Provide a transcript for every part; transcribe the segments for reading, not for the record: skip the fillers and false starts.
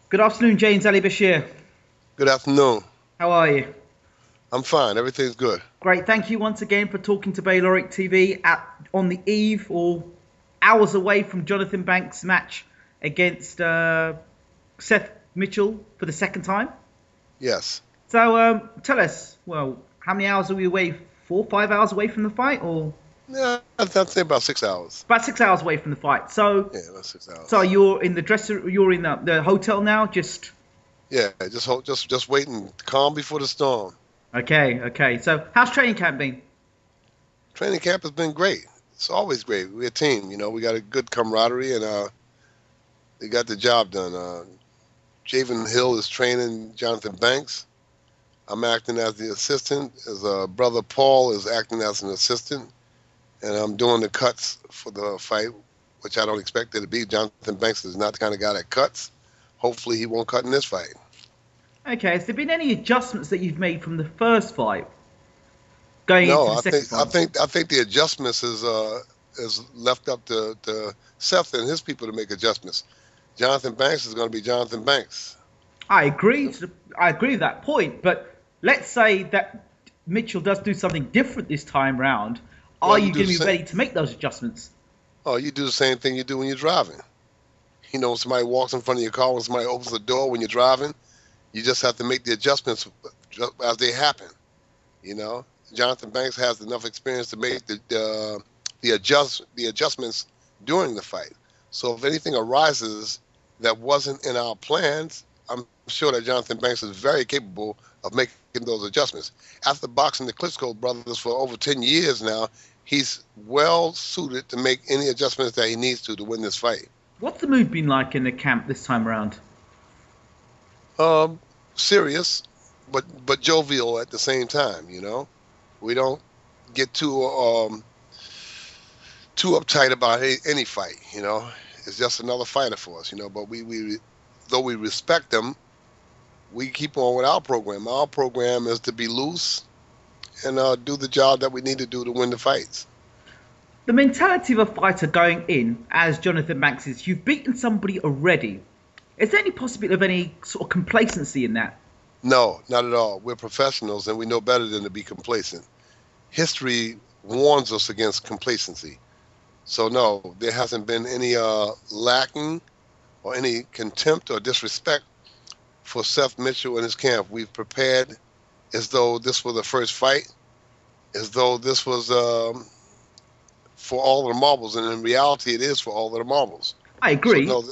Good afternoon, James Ali Bashir. Good afternoon. How are you? I'm fine. Everything's good. Great. Thank you once again for talking to Bayloric TV on the eve or hours away from Johanton Banks' match against Seth Mitchell for the second time. Yes. So tell us, well, how many hours are we away? 4, 5 hours away from the fight, or Yeah, I'd say about 6 hours. about 6 hours away from the fight? So, Yeah, about 6 hours. so you're in the dresser, you're in the hotel now. Just Yeah, just waiting, calm before the storm. okay. So how's training camp been? Training camp has been great. It's always great. We're a team. We got a good camaraderie, and we got the job done. Javen Hill is training Johanton Banks. I'm acting as the assistant. His brother Paul is acting as an assistant, and I'm doing the cuts for the fight, which I don't expect it to be. Johanton Banks is not the kind of guy that cuts. Hopefully, he won't cut in this fight. Okay, has there been any adjustments that you've made from the first fight going into No, the I second think I fight? think I think the adjustments is left up to Seth and his people to make adjustments. Johanton Banks is going to be Johanton Banks. I agree. So, I agree with that point. But let's say that Mitchell does do something different this time round. Are well, you you do going the to be same. ready to make those adjustments? Oh, you do the same thing you do when you're driving. When somebody walks in front of your car, when somebody opens the door when you're driving, you just have to make the adjustments just as they happen. You know, Johanton Banks has enough experience to make the adjustments during the fight. So if anything arises that wasn't in our plans, I'm sure that Johanton Banks is very capable of making those adjustments. After boxing the Klitschko brothers for over 10 years now, he's well suited to make any adjustments that he needs to win this fight. What's the mood been like in the camp this time around? Serious, but jovial at the same time. We don't get too uptight about any fight. It's just another fighter for us. But we though we respect them, we keep on with our program. Our program is to be loose and do the job that we need to do to win the fights. The mentality of a fighter going in, as Johanton Banks is, you've beaten somebody already. Is there any possibility of any sort of complacency in that? No, not at all. We're professionals and we know better than to be complacent. History warns us against complacency. So no, there hasn't been any lacking or any contempt or disrespect for Seth Mitchell and his camp. We've prepared as though this was the first fight, as though this was for all of the marbles, and in reality, it is for all of the marbles. I So agree. no,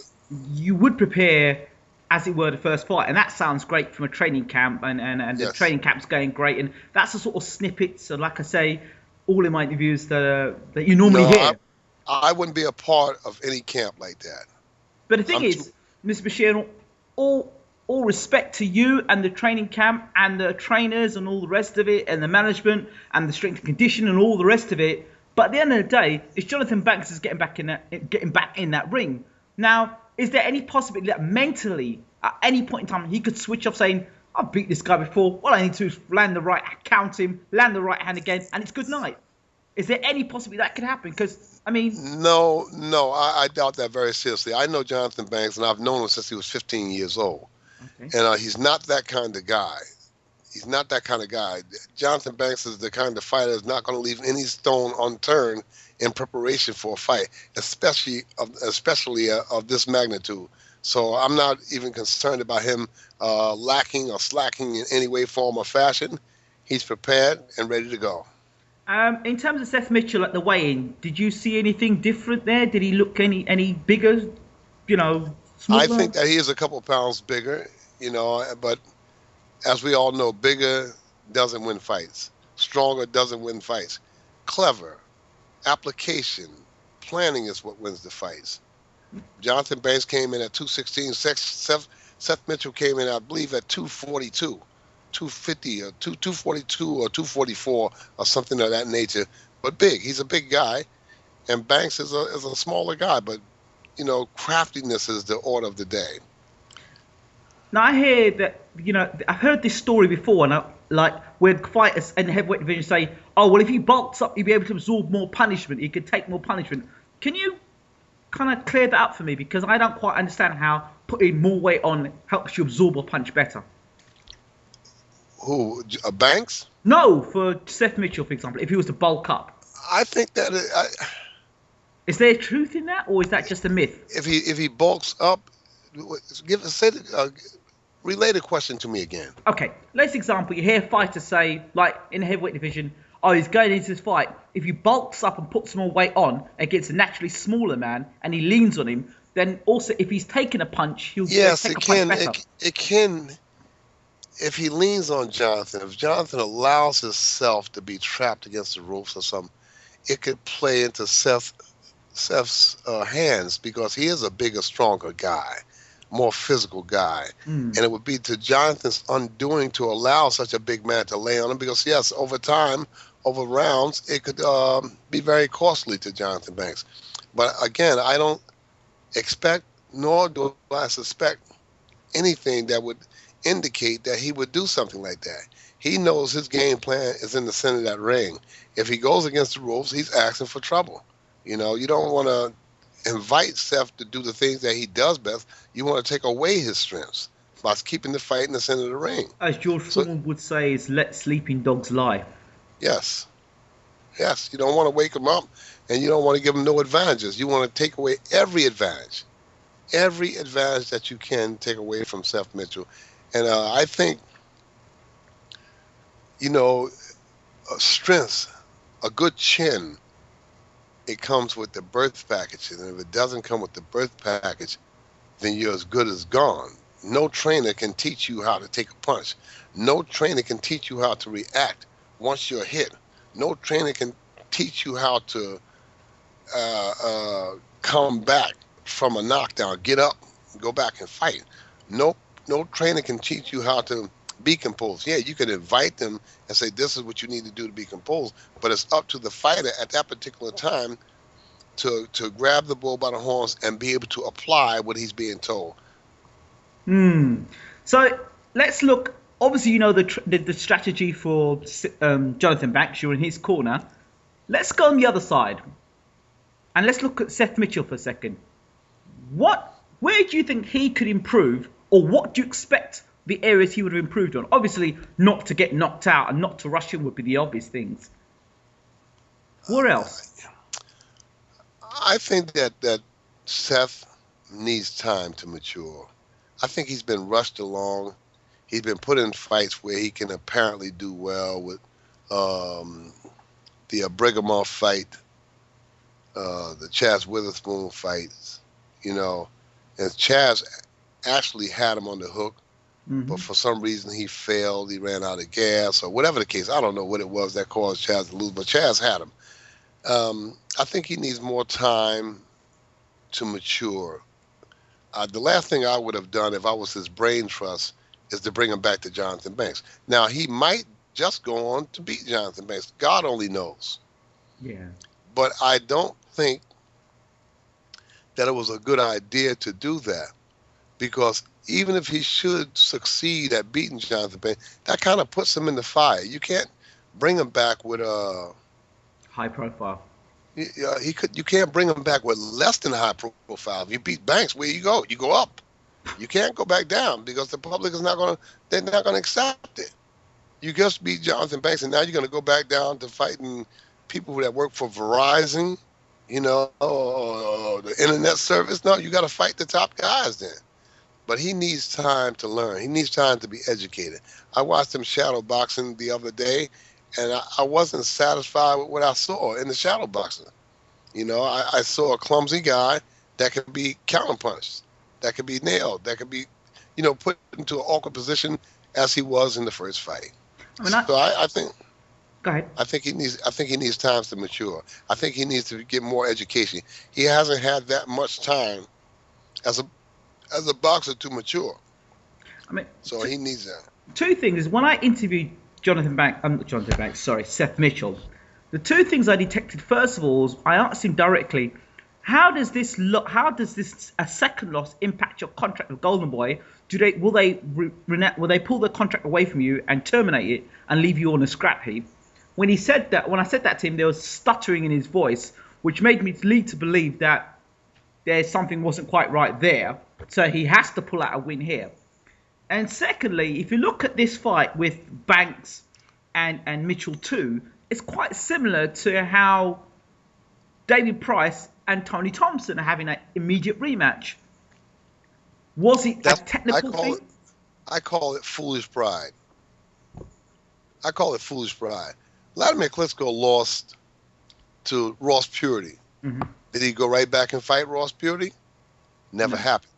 You would prepare, as it were, the first fight, and that sounds great from a training camp, and the yes, training camp's going great, and that's the sort of snippets, and like I say, all in my interviews that you normally no, hear. I wouldn't be a part of any camp like that. But the thing I'm too. is, Mr. Bashir, all all respect to you and the training camp and the trainers and all the rest of it and the management and the strength and condition and all the rest of it. But at the end of the day, it's Johanton Banks is getting back in that ring. Now, is there any possibility that mentally, at any point in time, he could switch off saying, I've beat this guy before. All I need to do is land the right, count him, land the right hand again, and it's good night. Is there any possibility that could happen? Because, I mean, No, no, I doubt that very seriously. I know Jonathan Banks, and I've known him since he was 15 years old. okay. And he's not that kind of guy. He's not that kind of guy. Jonathan Banks is the kind of fighter that's not going to leave any stone unturned in preparation for a fight, especially of this magnitude. So I'm not even concerned about him lacking or slacking in any way, form, or fashion. He's prepared and ready to go. In terms of Seth Mitchell at the weigh-in, did you see anything different there? Did he look any bigger, I smaller? think that he is a couple pounds bigger, but as we all know, bigger doesn't win fights. Stronger doesn't win fights. Clever, application, planning is what wins the fights. Jonathan Banks came in at 216. Seth Mitchell came in, I believe, at 242, 250, or 242 or 244 or something of that nature. But big. He's a big guy. And Banks is a smaller guy. But, craftiness is the order of the day. Now I hear that I've heard this story before, and where fighters in the heavyweight division say, "Oh well, if he bulks up, he'll be able to absorb more punishment. He could take more punishment." Can you kind of clear that up for me, because I don't quite understand how putting more weight on helps you absorb a punch better? Who? Banks? No, for Seth Mitchell, for example, if he was to bulk up. I think that Is there truth in that, or is that just a myth? if he bulks up, relay the question to me again. Okay, let's example. You hear fighters say, like in the heavyweight division, oh, he's going into this fight. If he bulks up and puts more weight on against a naturally smaller man, and he leans on him, then also if he's taking a punch, he'll take a punch better. It can. If he leans on Johanton, if Johanton allows himself to be trapped against the ropes or something, it could play into Seth's hands, because he is a bigger, stronger guy, more physical guy. And it would be to Jonathan's undoing to allow such a big man to lay on him, because, yes, over time, over rounds, it could be very costly to Johanton Banks. But, again, I don't expect, nor do I suspect anything that would indicate that he would do something like that. He knows his game plan is in the center of that ring. If he goes against the ropes, he's asking for trouble. You know, you don't want to invite Seth to do the things that he does best. You want to take away his strengths by keeping the fight in the center of the ring. As George Foreman would say, is let sleeping dogs lie. Yes. Yes, you don't want to wake him up, and you don't want to give him no advantages. You want to take away every advantage that you can take away from Seth Mitchell. And I think, you know, strength, a good chin, it comes with the birth package. And if it doesn't come with the birth package, then you're as good as gone. No trainer can teach you how to take a punch. No trainer can teach you how to react once you're hit. No trainer can teach you how to come back from a knockdown, get up, go back and fight. No trainer can teach you how to be composed. Yeah, you can invite them and say, this is what you need to do to be composed, but it's up to the fighter at that particular time to grab the bull by the horns and be able to apply what he's being told. So let's look. Obviously, you know the strategy for Johanton Banks. You're in his corner. Let's go on the other side, and let's look at Seth Mitchell for a second. Where do you think he could improve, or what do you expect the areas he would have improved on? Obviously, not to get knocked out and not to rush him would be the obvious things. What else? I think that Seth needs time to mature. I think he's been rushed along. He's been put in fights where he can apparently do well, with the Brigham fight, the Chaz Witherspoon fights, you know. And Chaz actually had him on the hook, but for some reason he failed. He ran out of gas or whatever the case. I don't know what it was that caused Chaz to lose, but Chaz had him. I think he needs more time to mature. The last thing I would have done if I was his brain trust is to bring him back to Johanton Banks. Now, he might just go on to beat Johanton Banks. God only knows. Yeah. But I don't think that it was a good idea to do that, because even if he should succeed at beating Johanton Banks, that kind of puts him in the fire. You can't bring him back with a high profile. You can't bring him back with less than high profile. If you beat Banks, where you go? You go up. You can't go back down, because the public is not going to. They're not going to accept it. You just beat Johanton Banks, and now you're going to go back down to fighting people that work for Verizon, you know, or the internet service. No, you got to fight the top guys then. But he needs time to learn. He needs time to be educated. I watched him shadow boxing the other day, and I wasn't satisfied with what I saw in the shadow boxing. You know, I saw a clumsy guy that could be counterpunched, that could be nailed, that could be, you know, put into an awkward position as he was in the first fight. I think. Go ahead. I think he needs time to mature. I think he needs to get more education. He hasn't had that much time as a boxer to mature. I mean, so he needs that. Two things. When I interviewed Seth Mitchell, the two things I detected, first of all, was I asked him directly, how does this a second loss impact your contract with Golden Boy? Will they pull the contract away from you and terminate it and leave you on a scrap heap? When I said that to him, there was stuttering in his voice, which made me lead to believe that there's something wasn't quite right there. So he has to pull out a win here. And secondly, if you look at this fight with Banks and Mitchell too, it's quite similar to how David Price and Tony Thompson are having an immediate rematch. Was it a technical thing? I call it foolish pride. I call it foolish pride. Vladimir Klitschko lost to Ross Purity. Mm-hmm. Did he go right back and fight Ross Purity? Never No. happened.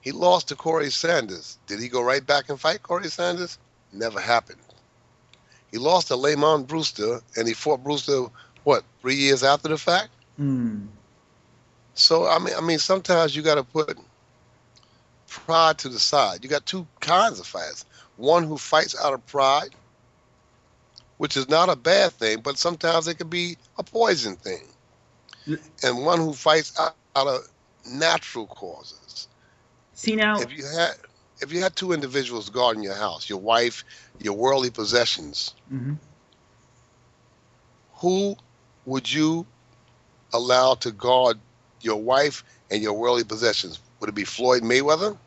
He lost to Corey Sanders. Did he go right back and fight Corey Sanders? Never happened. He lost to Lamont Brewster, and he fought Brewster, what, 3 years after the fact? Mm. So, I mean, sometimes you got to put pride to the side. You got two kinds of fighters. One who fights out of pride, which is not a bad thing, but sometimes it can be a poison thing. And one who fights out of natural causes. See now, If you had two individuals guarding your house, your wife, your worldly possessions, mm-hmm. who would you allow to guard your wife and your worldly possessions? Would it be Floyd Mayweather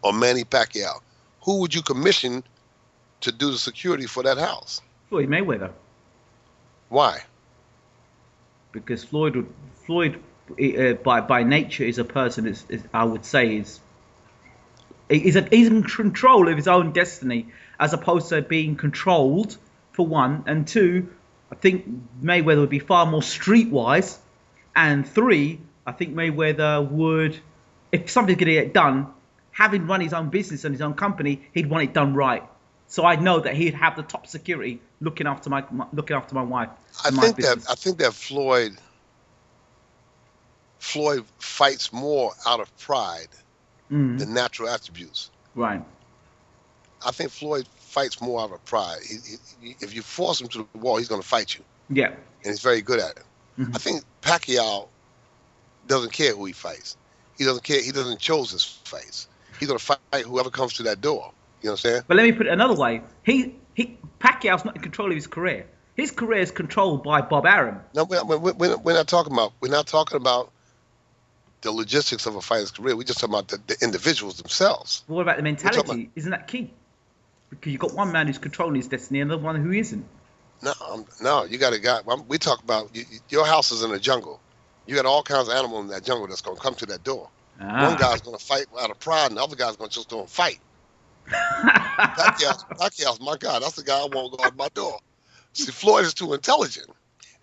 or Manny Pacquiao? Who would you commission to do the security for that house? Floyd Mayweather. Why? Because Floyd by nature is a person I would say he's in control of his own destiny, as opposed to being controlled, for one, and two, I think Mayweather would be far more streetwise, and three, I think Mayweather would, if something's going to get done, having run his own business and his own company, he'd want it done right. So I know that he'd have the top security looking after my wife. I think that Floyd fights more out of pride than natural attributes. Right. I think Floyd fights more out of pride. If you force him to the wall, he's going to fight you. Yeah. And he's very good at it. Mm-hmm. I think Pacquiao doesn't care who he fights. He doesn't care. He doesn't choose his fights. He's going to fight whoever comes to that door. You know what I'm saying? But let me put it another way. Pacquiao's not in control of his career. His career is controlled by Bob Arum. No, we're not talking about the logistics of a fighter's career. We're just talking about the individuals themselves. But what about the mentality? Isn't that key? Because you've got one man who's controlling his destiny and another one who isn't. No, you got a guy. We talk about your house is in a jungle. You got all kinds of animals in that jungle that's going to come to that door. One guy's going to fight out of pride, and the other guy's going to just go and fight. Pacquiao's my guy. That's the guy I want to guard my door. See, Floyd is too intelligent,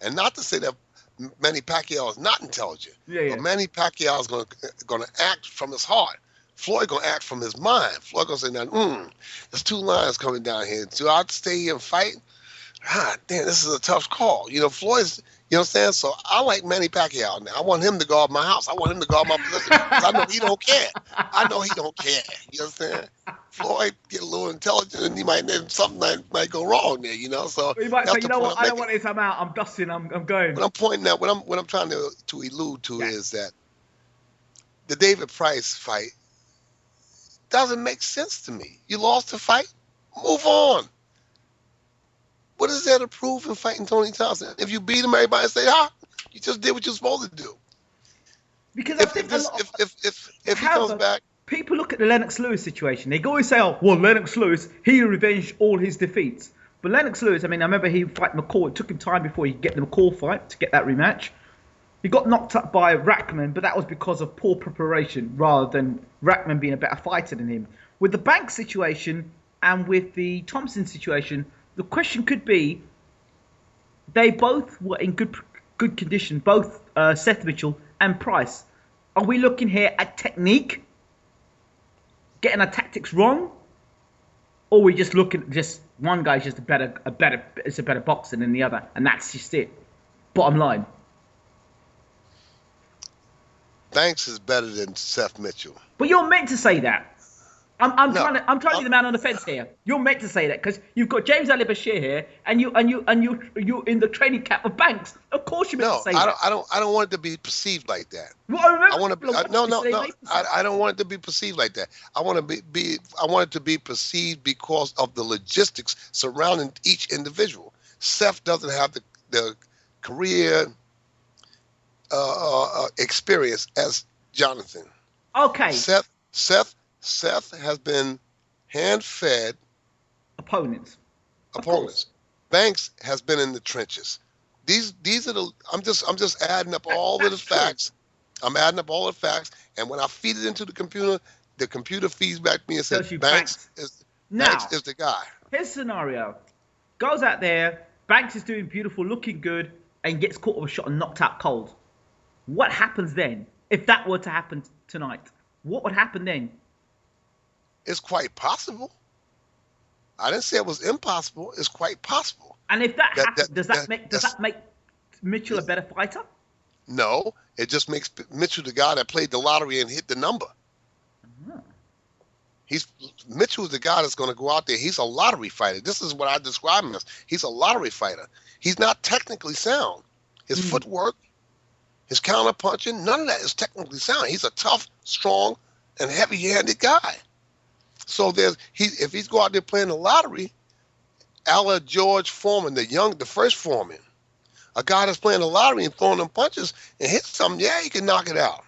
and not to say that Manny Pacquiao is not intelligent. Yeah. But Manny Pacquiao is going to act from his heart. Floyd going to act from his mind. Floyd going to say, now, there's two lines coming down here. Do I stay here and fight? Damn, this is a tough call. Floyd's, you know what I'm saying? So I like Manny Pacquiao now. I want him to guard my house. I want him to guard my position. I know he don't care. You know what I'm saying? Floyd get a little intelligent, and something might go wrong there, So he might say, you know what, I don't want this, I'm out, I'm dusting, I'm going. What I'm pointing out, what I'm trying to allude to is that the David Price fight doesn't make sense to me. You lost the fight, move on. What is there to prove in fighting Tony Thompson? If you beat him, everybody say, you just did what you're supposed to do. Because if he comes back. People look at the Lennox Lewis situation. They always say, Lennox Lewis, he revenged all his defeats. But Lennox Lewis, I remember he fought McCall. It took him time before he could get the McCall fight to get that rematch. He got knocked up by Rackman, but that was because of poor preparation rather than Rackman being a better fighter than him. With the Banks situation and with the Thompson situation, the question could be, they both were in good condition, both Seth Mitchell and Price. Are we looking here at technique, getting our tactics wrong, or are we just looking one guy's just a better boxer than the other, and that's just it? Bottom line. Banks is better than Seth Mitchell. But you're meant to say that. I'm trying to be the man on the fence here. You're meant to say that because you've got James Ali Bashir here, and you in the training camp of Banks. Of course you're meant to say that. I don't want it to be perceived like that. Well, I don't want it to be perceived like that. I want it to be perceived because of the logistics surrounding each individual. Seth doesn't have the career experience as Jonathan. Okay. Seth has been hand-fed Opponents. Of course. opponents. Banks has been in the trenches. These are the. I'm just adding up all of the That's true. facts. I'm adding up all the facts, and when I feed it into the computer feeds back to me and says Tells you Banks Banks. is Now, the guy. here's a scenario. Goes out there, Banks is doing beautiful, looking good, and gets caught with a shot and knocked out cold. What happens then? If that were to happen tonight, what would happen then? It's quite possible. I didn't say it was impossible. It's quite possible. And if that happens, does that that's- make Mitchell a better fighter? No, it just makes Mitchell the guy that played the lottery and hit the number. Mitchell is the guy that's going to go out there. He's a lottery fighter. This is what I describe him as. He's a lottery fighter. He's not technically sound. His footwork, his counter punching, none of that is technically sound. He's a tough, strong, and heavy-handed guy. So if he's go out there playing the lottery, a la George Foreman, the first Foreman, a guy that's playing the lottery and throwing them punches and hits something, yeah, he can knock it out.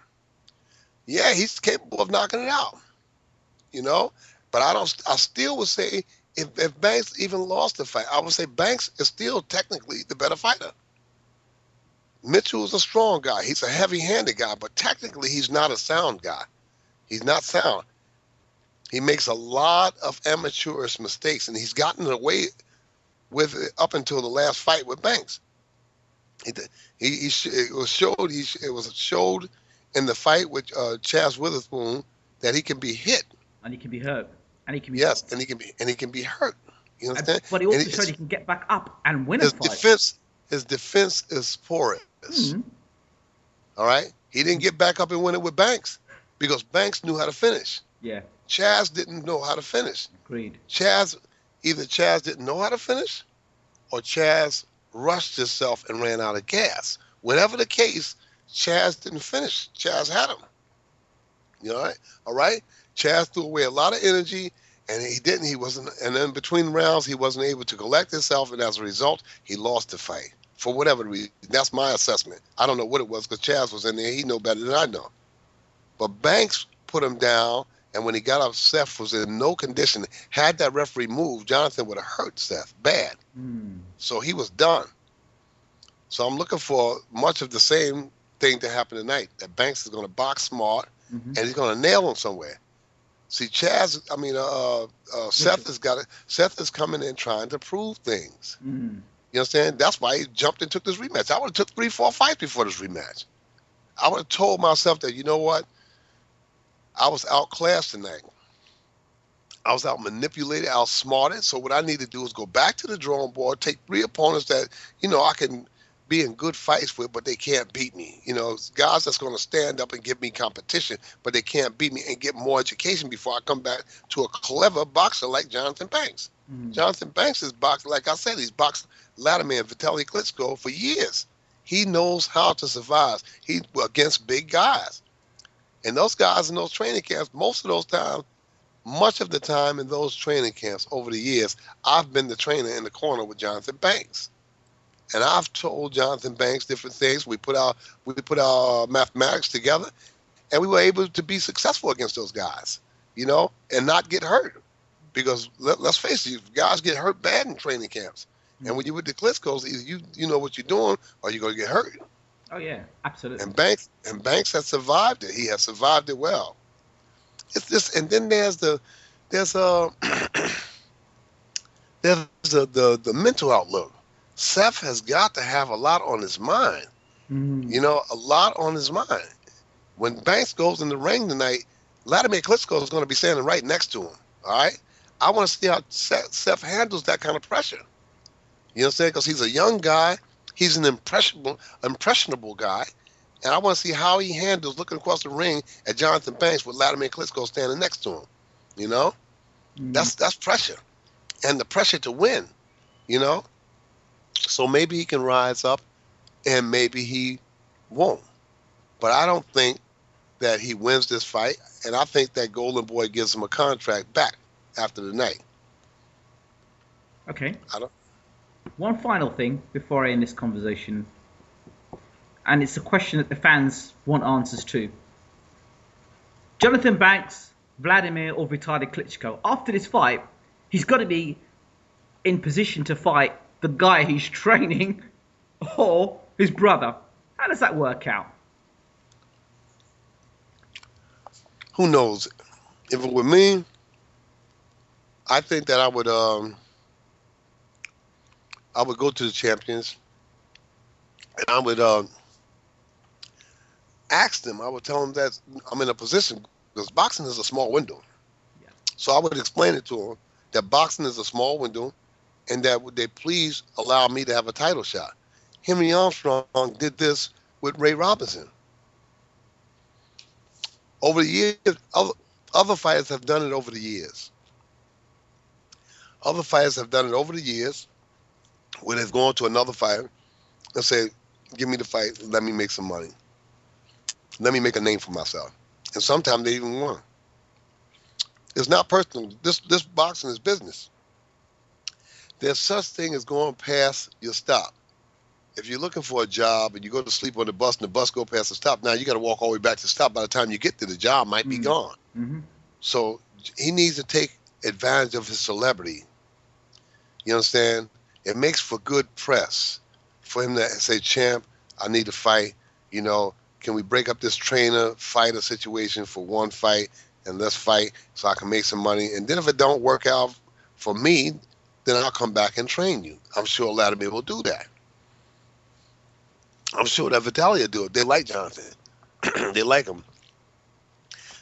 Yeah, he's capable of knocking it out. But I still would say if Banks even lost the fight, I would say Banks is still technically the better fighter. Mitchell is a strong guy. He's a heavy-handed guy, but technically he's not a sound guy. He's not sound. He makes a lot of amateurish mistakes, and he's gotten away with it up until the last fight with Banks. It was showed in the fight with Chaz Witherspoon that he can be hit. And he can be hurt. And he can be and he can be hurt. You understand? But he also showed he can get back up and win a fight. His defense is porous. All right? He didn't get back up and win it with Banks because Banks knew how to finish. Yeah. Chaz didn't know how to finish. Agreed. Either Chaz didn't know how to finish or Chaz rushed himself and ran out of gas. Whatever the case, Chaz didn't finish. Chaz had him. You know, all right? Chaz threw away a lot of energy, and he wasn't, and then between rounds, he wasn't able to collect himself, and as a result, he lost the fight. For whatever reason. That's my assessment. I don't know what it was, because Chaz was in there. He know better than I know. But Banks put him down, and when he got up, Seth was in no condition. Had that referee moved, Jonathan would have hurt Seth bad. So he was done. So I'm looking for much of the same thing to happen tonight, that Banks is going to box smart, and he's going to nail him somewhere. See, Seth is coming in trying to prove things. You understand? That's why he jumped and took this rematch. I would have took 3-4 fights before this rematch. I would have told myself that, you know what? I was outclassed tonight. I was out manipulated, outsmarted. So what I need to do is go back to the drawing board, take 3 opponents that, I can be in good fights with, but they can't beat me. Guys that's going to stand up and give me competition, but they can't beat me, and get more education before I come back to a clever boxer like Johanton Banks. Johanton Banks is boxed, like I said, he's boxed Latimer and Vitaly Klitschko for years. He knows how to survive. He's against big guys. And those guys in those training camps, much of the time in those training camps over the years, I've been the trainer in the corner with Johanton Banks. And I've told Johanton Banks different things. We put our mathematics together, and we were able to be successful against those guys, and not get hurt. Because let's face it, guys get hurt bad in training camps. And when you're with the Klitschko's, either you know what you're doing or you're going to get hurt. Oh yeah, absolutely. And Banks has survived it. He has survived it well. It's this, and then there's the mental outlook. Seth has got to have a lot on his mind. A lot on his mind. When Banks goes in the ring tonight, Vladimir Klitschko is going to be standing right next to him. All right? I want to see how Seth handles that kind of pressure. You know what I'm saying? Because he's a young guy. He's an impressionable guy. And I want to see how he handles looking across the ring at Johanton Banks with Vladimir Klitschko standing next to him. That's pressure. And the pressure to win, So maybe he can rise up, and maybe he won't. But I don't think that he wins this fight, and I think that Golden Boy gives him a contract back after the night. Okay. One final thing before I end this conversation. and it's a question that the fans want answers to. Johanton Banks, Vladimir, or Vitaly Klitschko. After this fight, he's got to be in position to fight the guy he's training or his brother. How does that work out? Who knows? If it were me, I think that I would go to the champions, and I would ask them. I would tell them that I'm in a position, because boxing is a small window. Yeah. So I would explain it to them that boxing is a small window, and that would they please allow me to have a title shot. Henry Armstrong did this with Ray Robinson. Over the years, other fighters have done it over the years. Other fighters have done it over the years, where they've gone to another fighter and say, "Give me the fight, let me make some money. Let me make a name for myself." And sometimes they even won. It's not personal. This boxing is business. There's such thing as going past your stop. If you're looking for a job and you go to sleep on the bus and the bus go past the stop, now you got to walk all the way back to the stop. By the time you get to the job, might be gone. Mm-hmm. So he needs to take advantage of his celebrity. You understand? It makes for good press for him to say, "Champ, I need to fight. You know, can we break up this trainer-fighter situation for one fight, and let's fight so I can make some money. And then if it don't work out for me, then I'll come back and train you." I'm sure a lot of people will do that. I'm sure that Vitaly will do it. They like Jonathan. They like him.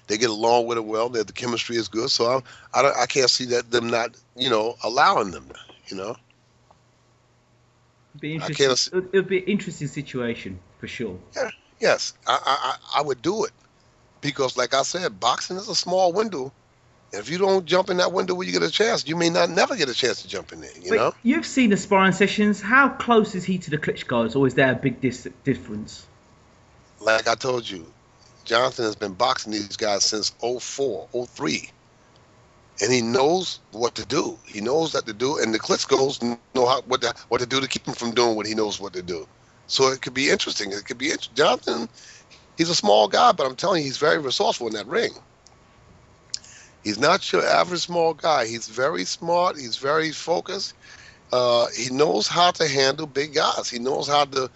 They get along with him well. The chemistry is good. So I can't see that them not, allowing them, It'd be interesting. It would be an interesting situation for sure. Yeah, yes, I would do it, because, like I said, boxing is a small window. And if you don't jump in that window when you get a chance, you may never get a chance to jump in there. You know. You've seen the sparring sessions. How close is he to the Klitschko's, or is there a big difference? Like I told you, Jonathan has been boxing these guys since 04, 03. And he knows what to do. He knows what to do, and the Klitschko's know what to do to keep him from doing what he knows what to do. So it could be interesting. Jonathan, he's a small guy, but I'm telling you, he's very resourceful in that ring. He's not your average small guy. He's very smart. He's very focused. He knows how to handle big guys. He knows how to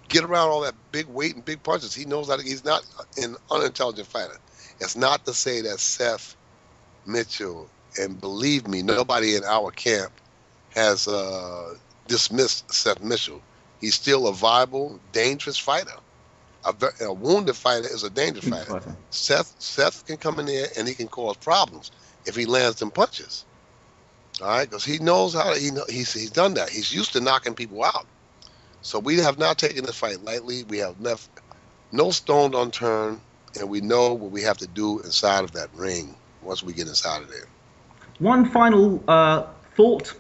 get around all that big weight and big punches. He knows that he's not an unintelligent fighter. It's not to say that Seth Mitchell, and believe me, nobody in our camp has dismissed Seth Mitchell. He's still a viable, dangerous fighter. A wounded fighter is a dangerous fighter. Seth can come in there and he can cause problems if he lands them punches. All right, because he knows how to. He's done that. He's used to knocking people out. So we have not taken this fight lightly. We have left no stone unturned, and we know what we have to do inside of that ring once we get inside of there. One final thought.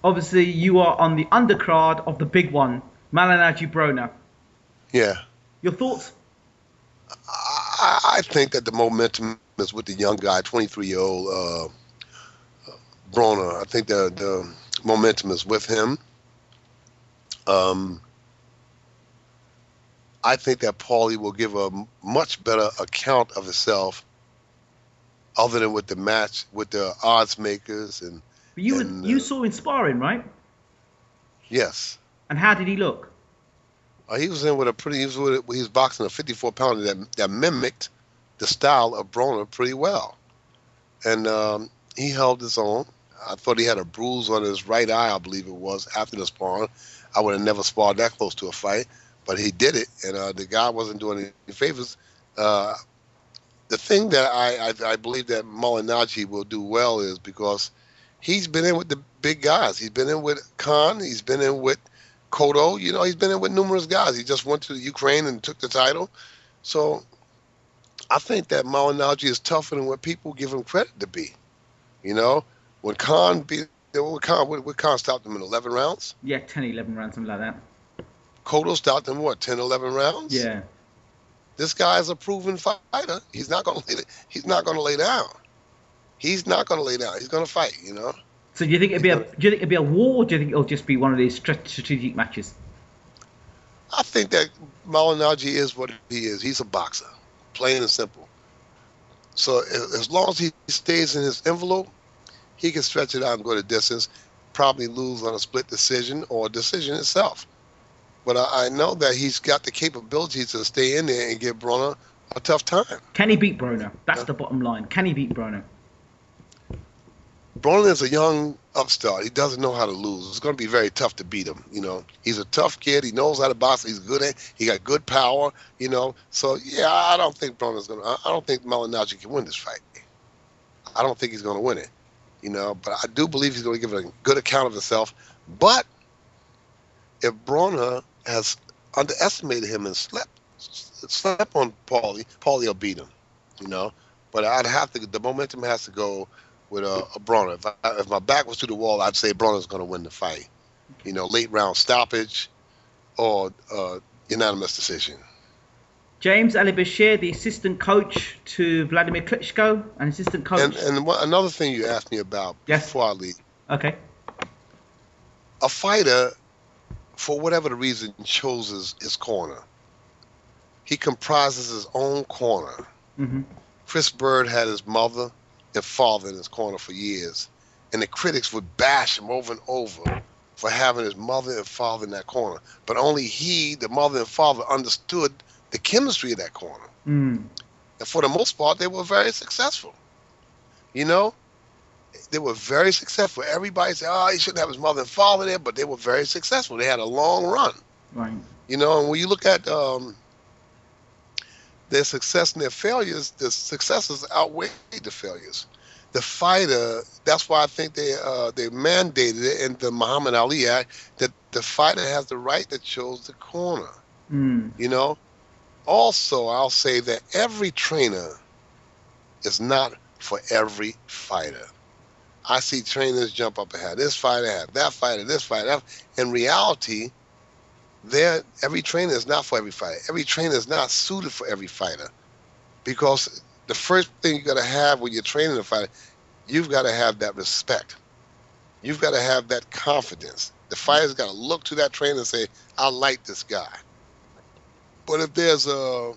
Obviously, you are on the undercard of the big one, Malignaggi Broner. Yeah. Your thoughts? I think that the momentum is with the young guy, 23-year-old Broner. I think the momentum is with him. I think that Paulie will give a much better account of himself, other than with the match with the odds makers and. But you saw him sparring, right? Yes. And how did he look? He was in with he was boxing a 54-pounder that mimicked the style of Broner pretty well, and he held his own. I thought he had a bruise on his right eye, I believe it was, after the sparring. I would have never sparred that close to a fight, but he did it, and the guy wasn't doing any favors. The thing that I believe that Malignaggi will do well is because he's been in with the big guys. He's been in with Khan. He's been in with Cotto. He's been in with numerous guys. He just went to Ukraine and took the title. So I think that Malignaggi is tougher than what people give him credit to be. When Khan stopped him in 11 rounds? Yeah, 10, 11 rounds, something like that. Cotto stopped him, 10, 11 rounds? Yeah. This guy is a proven fighter. He's not going to lay down. He's not going to lay down. He's going to fight, So do you think it'd be a war, or do you think it'll just be one of these strategic matches? I think that Malignaggi is what he is. He's a boxer, plain and simple. So as long as he stays in his envelope, he can stretch it out and go the distance, probably lose on a split decision or a decision itself. But I know that he's got the capability to stay in there and give Broner a tough time. Can he beat Broner? That's Yeah. the bottom line. Can he beat Broner? Broner is a young upstart. He doesn't know how to lose. It's going to be very tough to beat him. He's a tough kid. He knows how to box. He's good at. He got good power. So yeah, I don't think Broner's going to. I don't think Malignaggi can win this fight. I don't think he's going to win it. But I do believe he's going to give it a good account of himself. But if Broner has underestimated him and slept on Paulie will beat him. But I'd have to. The momentum has to go with a Broner. If my back was to the wall, I'd say Broner's going to win the fight. Late round stoppage or unanimous decision. James Ali Bashir, the assistant coach to Vladimir Klitschko, an assistant coach. And another thing you asked me about before I leave. Okay. A fighter, for whatever the reason, chooses his corner. He comprises his own corner. Mm-hmm. Chris Bird had his mother and father in his corner for years, and the critics would bash him over and over for having his mother and father in that corner. But only he, the mother and father, understood the chemistry of that corner. Mm. And for the most part, they were very successful. They were very successful. Everybody said, he shouldn't have his mother and father there, but they were very successful. They had a long run. Right. And when you look at their success and their failures, the successes outweigh the failures. The fighter, that's why I think they mandated it in the Muhammad Ali Act that the fighter has the right to choose the corner. Mm. Also, I'll say that every trainer is not for every fighter. I see trainers jump up and have this fighter, have that fighter, this fighter. In reality, every trainer is not for every fighter. Every trainer is not suited for every fighter, because the first thing you got to have when you're training a fighter, you've got to have that respect. You've got to have that confidence. The fighter's got to look to that trainer and say, I like this guy. But if there's a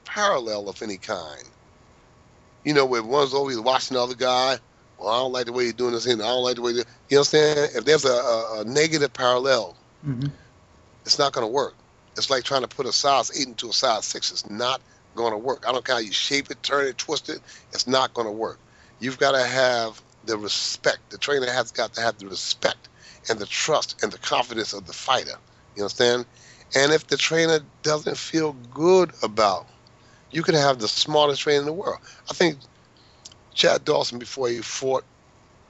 parallel of any kind, where one's always watching the other guy, well, I don't like the way you're doing this, I don't like the way you understand? If there's a negative parallel, Mm-hmm. it's not going to work. It's like trying to put a size 8 into a size 6. It's not going to work. I don't care how you shape it, turn it, twist it. It's not going to work. You've got to have the respect. The trainer has got to have the respect and the trust and the confidence of the fighter. You understand? And if the trainer doesn't feel good about, you can have the smartest trainer in the world. I think Chad Dawson, before he fought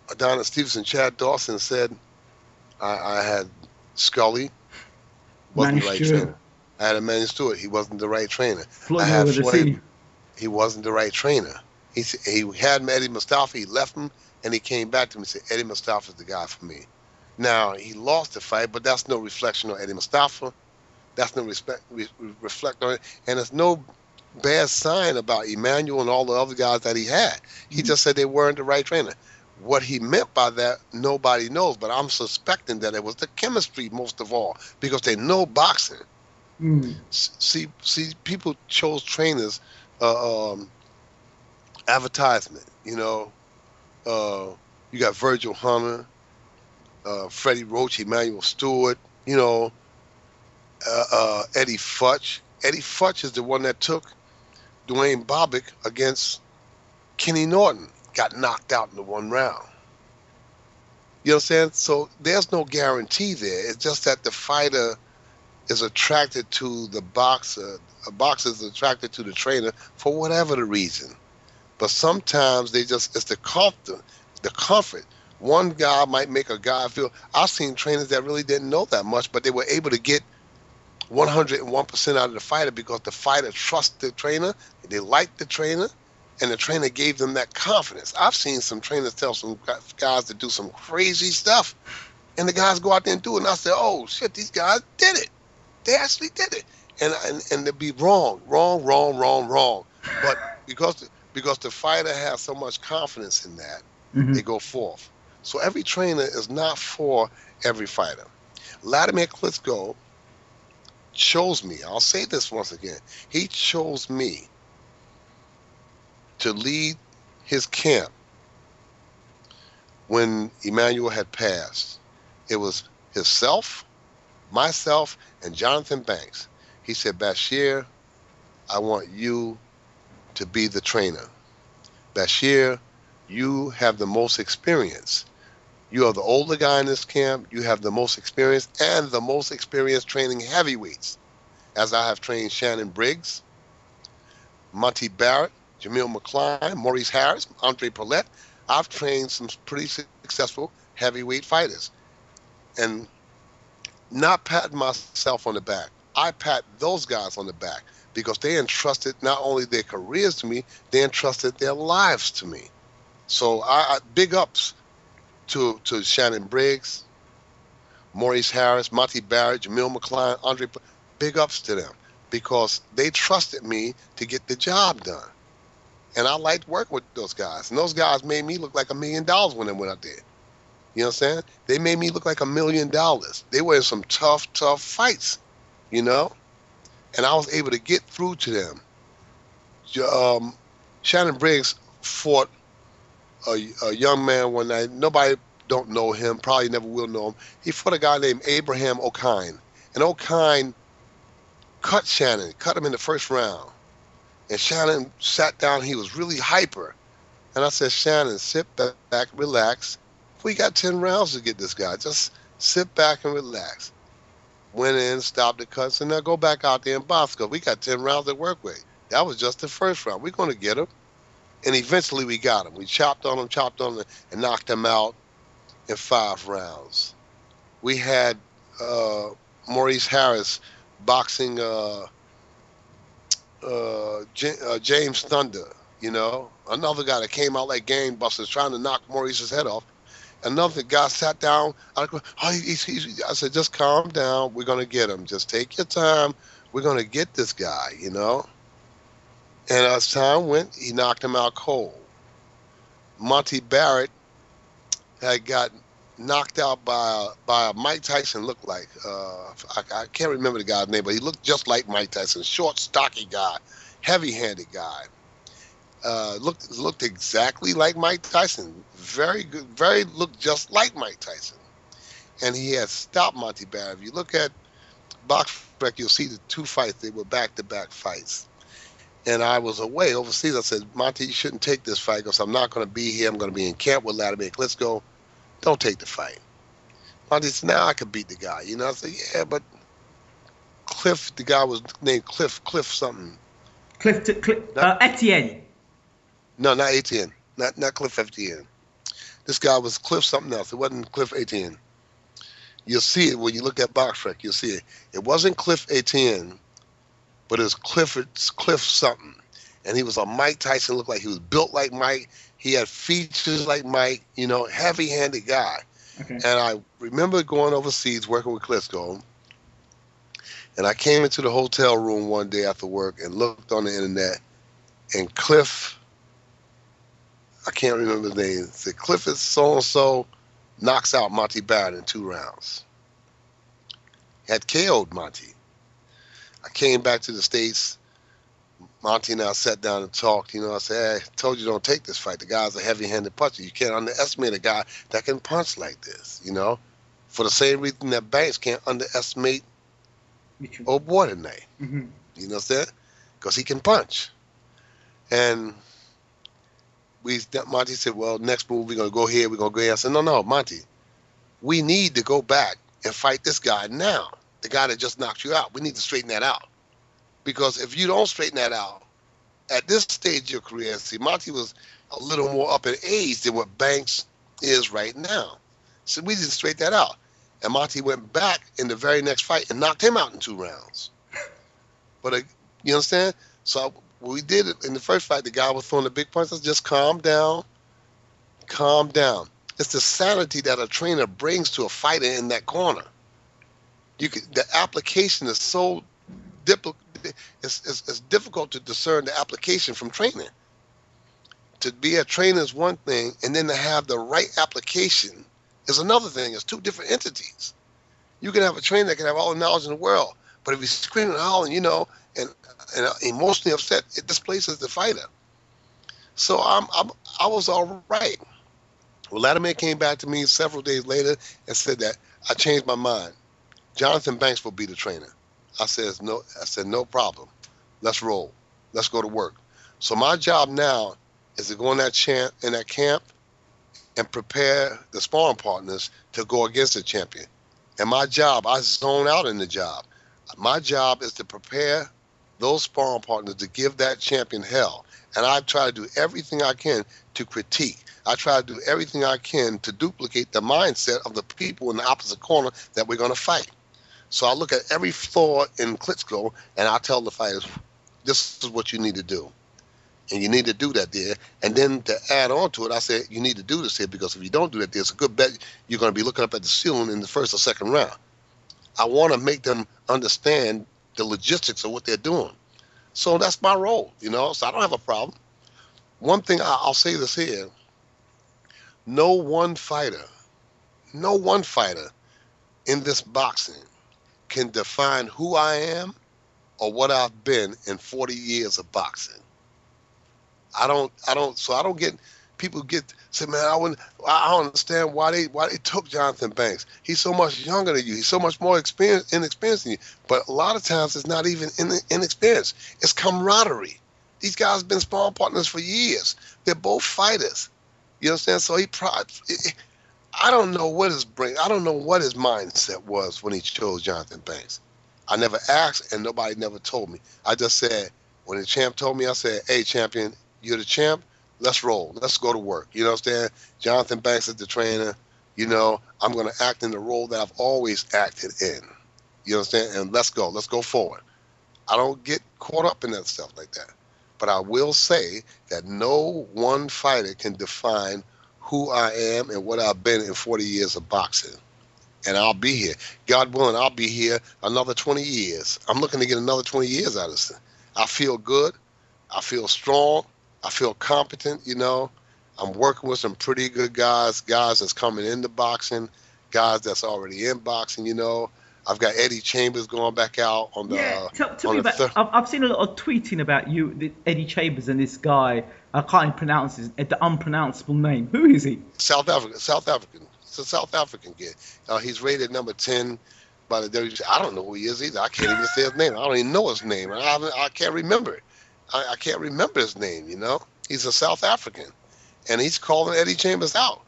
Adonis Stevenson, Chad Dawson said, I had Scully, wasn't the right trainer. I had Emmanuel Stewart, he wasn't the right trainer. I had Floyd, he wasn't the right trainer. He had Eddie Mustafa, he left him, and he came back to me and said, Eddie Mustafa's the guy for me. Now, he lost the fight, but that's no reflection on Eddie Mustafa. That's no reflect on it. And it's no bad sign about Emmanuel and all the other guys that he had. He just said they weren't the right trainer. What he meant by that, nobody knows, but I'm suspecting that it was the chemistry most of all, because they know boxing. Mm. See, people chose trainers, advertisement. You got Virgil Hunter, Freddie Roach, Emmanuel Stewart. Eddie Futch. Eddie Futch is the one that took Dwayne Bobbitt against Kenny Norton. Got knocked out in the 1 round. You understand? So there's no guarantee there. It's just that the fighter is attracted to the boxer. A boxer is attracted to the trainer for whatever the reason. But sometimes it's the comfort. One guy might make a guy feel. I've seen trainers that really didn't know that much, but they were able to get 101% out of the fighter because the fighter trusts the trainer, they like the trainer, and the trainer gave them that confidence. I've seen some trainers tell some guys to do some crazy stuff, and the guys go out there and do it, and I say, oh, shit, these guys did it. They actually did it. And they'd be wrong. But because the fighter has so much confidence in that, Mm-hmm. they go forth. So every trainer is not for every fighter. Vladimir Klitschko chose me. I'll say this once again. He chose me to lead his camp when Emmanuel had passed. It was himself, myself, and Johanton Banks. He said, Bashir, I want you to be the trainer. Bashir, you have the most experience. You are the older guy in this camp. You have the most experience and the most experience training heavyweights, as I have trained Shannon Briggs, Monty Barrett, Jamil McCline, Maurice Harris, Andre Paulette. I've trained some pretty successful heavyweight fighters. And not patting myself on the back. I pat those guys on the back because they entrusted not only their careers to me, they entrusted their lives to me. So I big ups to Shannon Briggs, Maurice Harris, Monty Barrett, Jamil McCline, Andre. Big ups to them because they trusted me to get the job done. And I liked working with those guys. And those guys made me look like $1 million when they went out there. You know what I'm saying? They made me look like $1 million. They were in some tough fights, you know? And I was able to get through to them. Shannon Briggs fought a young man one night. Nobody don't know him, probably never will know him. He fought a guy named Abraham O'Kine. And O'Kine cut Shannon, cut him in the first round. And Shannon sat down. He was really hyper. And I said, Shannon, sit back, relax. We got 10 rounds to get this guy. Just sit back and relax. Went in, stopped the cuts, and now go back out there and box because we got 10 rounds to work with. That was just the first round. We're going to get him. And eventually we got him. We chopped on him, and knocked him out in 5 rounds. We had Maurice Harris boxing James Thunder, you know, another guy that came out like gangbusters trying to knock Maurice's head off. Another guy sat down. I said, just calm down. We're going to get him. Just take your time. We're going to get this guy, you know. And as time went, he knocked him out cold. Monty Barrett had got knocked out by a Mike Tyson looked like. I can't remember the guy's name, but he looked just like Mike Tyson. Short, stocky guy, heavy-handed guy. Looked exactly like Mike Tyson. Very good. Looked just like Mike Tyson. And he had stopped Monty Barrett. If you look at BoxRec, you'll see the 2 fights. They were back-to-back fights. And I was away overseas. I said, Monty, you shouldn't take this fight because I'm not going to be here. I'm going to be in camp with Latimer. Let's go. Don't take the fight. Monty said, now I could beat the guy. You know, I said, yeah, but Cliff, the guy was named Cliff something. Etienne. No, not Etienne. Not Cliff Etienne. This guy was Cliff something else. It wasn't Cliff Etienne. You'll see it when you look at BoxRec. You'll see it. It wasn't Cliff Etienne, but it was Cliff something. And he was a Mike Tyson, looked like he was built like Mike. He had features like Mike, you know, heavy-handed guy. Okay. And I remember going overseas working with Klitschko. And I came into the hotel room one day after work and looked on the internet. And Cliff, I can't remember his name, said Cliff is so-and-so, knocks out Monty Barrett in 2 rounds. Had KO'd Monty. I came back to the States. Monty and I sat down and talked. You know, I said, hey, I told you don't take this fight. The guy's a heavy-handed puncher. You can't underestimate a guy that can punch like this, you know, for the same reason that Banks can't underestimate old boy tonight. Mm-hmm. You know what I'm saying? Because he can punch. And Monty said, well, next move, we're going to go here, we're going to go here. I said, no, Monty, we need to go back and fight this guy now, the guy that just knocked you out. We need to straighten that out. Because if you don't straighten that out, at this stage of your career, see, Monty was a little more up in age than what Banks is right now. So we need to straighten that out. And Monty went back in the very next fight and knocked him out in 2 rounds. But you understand? So we did it in the first fight. The guy was throwing the big punches. Just calm down. Calm down. It's the sanity that a trainer brings to a fighter in that corner. The application is so difficult. It's difficult to discern the application from training. To be a trainer is one thing, and then to have the right application is another thing. It's 2 different entities. You can have a trainer that can have all the knowledge in the world, But if he's screaming and hollering, you know, and emotionally upset, it displaces the fighter. So I was all right. Well, Latimer came back to me several days later and said that I changed my mind. Johanton Banks will be the trainer. I said no. I said no problem. Let's roll. Let's go to work. So my job now is to go in that camp and prepare the sparring partners to go against the champion. And my job, I zone out in the job. My job is to prepare those sparring partners to give that champion hell. And I try to do everything I can to critique. I try to do everything I can to duplicate the mindset of the people in the opposite corner that we're going to fight. So I look at every flaw in Klitschko, and I tell the fighters, this is what you need to do. And you need to do that there. And then to add on to it, I said, you need to do this here, because if you don't do that, there's a good bet you're going to be looking up at the ceiling in the first or second round. I want to make them understand the logistics of what they're doing. So that's my role, you know, so I don't have a problem. One thing I'll say this here, no one fighter in this boxing can define who I am or what I've been in 40 years of boxing. I don't get people say, man, I don't understand why they took Johanton Banks. He's so much younger than you. He's so much more inexperienced than you. But a lot of times it's not even inexperience. It's camaraderie. These guys have been sparring partners for years. They're both fighters. You understand? So I don't know what his mindset was when he chose Johanton Banks. I never asked, and nobody never told me. I just said, when the champ told me, I said, hey, champion, you're the champ. Let's roll. Let's go to work. You know what I'm saying? Johanton Banks is the trainer. You know, I'm going to act in the role that I've always acted in. You understand? And let's go. Let's go forward. I don't get caught up in that stuff like that. But I will say that no one fighter can define who I am and what I've been in 40 years of boxing. And I'll be here. God willing, I'll be here another 20 years. I'm looking to get another 20 years out of this thing. I feel good. I feel strong. I feel competent, you know. I'm working with some pretty good guys that's coming into boxing, guys that's already in boxing, you know. I've got Eddie Chambers going back out on the... Yeah, tell me about... I've seen a lot of tweeting about you, Eddie Chambers, and this guy. I can't even pronounce the unpronounceable name. Who is he? South African. It's a South African kid. He's rated number 10 by the WBC. I don't know who he is either. I can't even say his name. I don't even know his name. I can't remember it. I can't remember his name, you know. He's a South African. And he's calling Eddie Chambers out.